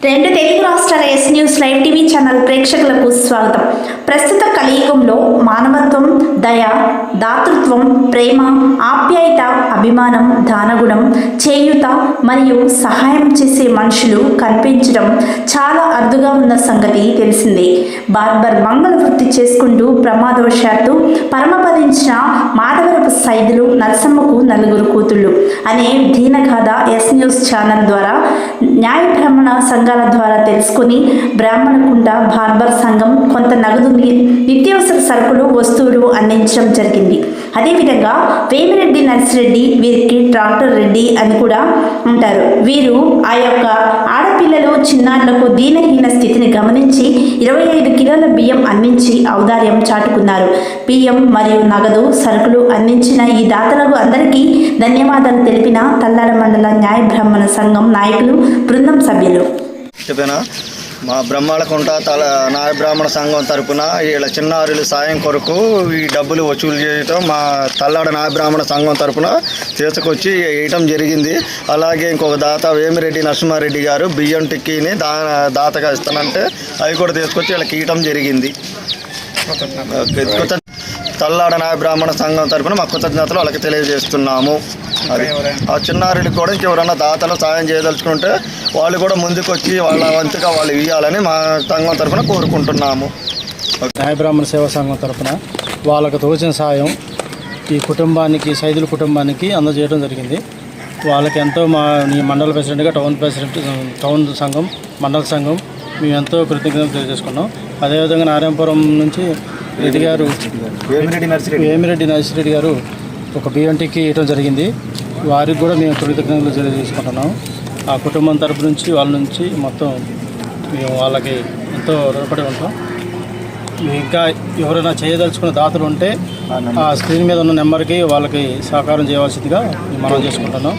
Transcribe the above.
రెండు తెలుగు రాష్ట్రాల yes news live TV channel ప్రేక్షకులకు స్వాగతం. ప్రస్తుత కలియుగంలో మానవత్వం, దయ, దాతృత్వం, ప్రేమ, ఆప్యాయత, అభిమానం, దానగుణం, చేయూత మరియు సహాయం చేసే మనుషులు కనిపించడం చాలా అరుదుగా ఉన్న సంగతి తెలిసిందే. బార్బర్ మంగళ వృత్తి చేసుకుంటూ ప్రమాదవశాత్తు పరమపదించిన మాధవరపు సైదులు నరసమ్మకు నలుగురు కూతుళ్ళు అనే దీనగాథ ఎస్ న్యూస్ ఛానల్ ద్వారా న్యాయ బ్రాహ్మణ సంఘాల ద్వారా తెలుసుకుని బ్రాహ్మణకుంట బార్బర్ సంఘం కొంత నగదు నిత్యావసర సరుకులు వస్తువులు అందించడం జరిగింది. అదేవిధంగా వేమిరెడ్డి నర్సిరెడ్డి, వీరికి ట్రాక్టర్ రెడ్డి అని కూడా ఉంటారు. వీరు ఆ యొక్క ఆడపిల్లలు చిన్నారులకు దీనహీన స్థితిని గమనించి 25 కిలోల బియ్యం అందించి ఔదార్యం చాటుకున్నారు. బియ్యం మరియు నగదు సరుకులు అందించిన ఈ దాతలకు అందరికీ ధన్యవాదాలు తెలిపిన తల్లాడ మండల న్యాయ బ్రాహ్మణ సంఘం నాయకులు, బృందం సభ్యులు. మా బ్రహ్మాళకుంట న్యాయ బ్రాహ్మణ సంఘం తరపున వీళ్ళ చిన్నారుల సాయం కొరకు ఈ డబ్బులు వసూలు చేయటం మా తల్లాడ న్యాయ బ్రాహ్మణ సంఘం తరపున తీసుకొచ్చి వేయటం జరిగింది. అలాగే ఇంకొక దాత వేమిరెడ్డి నరసింహారెడ్డి గారు బియ్యం టిక్కీని దాతగా ఇస్తానంటే అవి కూడా తీసుకొచ్చి వీళ్ళకి ఇవ్వటం జరిగింది. తల్లాడ న్యాయ బ్రాహ్మణ సంఘం తరపున మా కృతజ్ఞతలు వాళ్ళకి తెలియజేస్తున్నాము. అది ఆ చిన్నారులకు కూడా ఇంకెవరన్నా దాతలు సాయం చేయదలుచుకుంటే వాళ్ళు కూడా ముందుకు వచ్చి వాళ్ళ వంతుగా వాళ్ళు ఇవ్వాలని మా సంఘం తరఫున కోరుకుంటున్నాము. న్యాయ బ్రాహ్మణ సేవా సంఘం తరఫున వాళ్ళకు తోచిన సాయం ఈ కుటుంబానికి, సైదుల కుటుంబానికి అందజేయడం జరిగింది. వాళ్ళకి ఎంతో ఈ మండల ప్రెసిడెంట్గా టౌన్ సంఘం, మండల సంఘం మేము ఎంతో కృతజ్ఞతలు తెలియజేసుకున్నాం. అదేవిధంగా నారాయణపురం నుంచి రెడ్డి గారు, వేమిరెడ్డి నర్సిరెడ్డి గారు ఒక బియ్యంటికి ఇవ్వడం జరిగింది. వారికి కూడా మేము కృతజ్ఞతలు తెలియజేసుకుంటున్నాం. ఆ కుటుంబం తరపు నుంచి, వాళ్ళ నుంచి మొత్తం మేము వాళ్ళకి ఎంతో రుణపడి ఉంటాం. ఇంకా ఎవరైనా చేయదలుచుకున్న దాతలు ఉంటే ఆ స్క్రీన్ మీద ఉన్న నెంబర్కి వాళ్ళకి సహకారం చేయవలసిందిగా మనం చేసుకుంటున్నాం.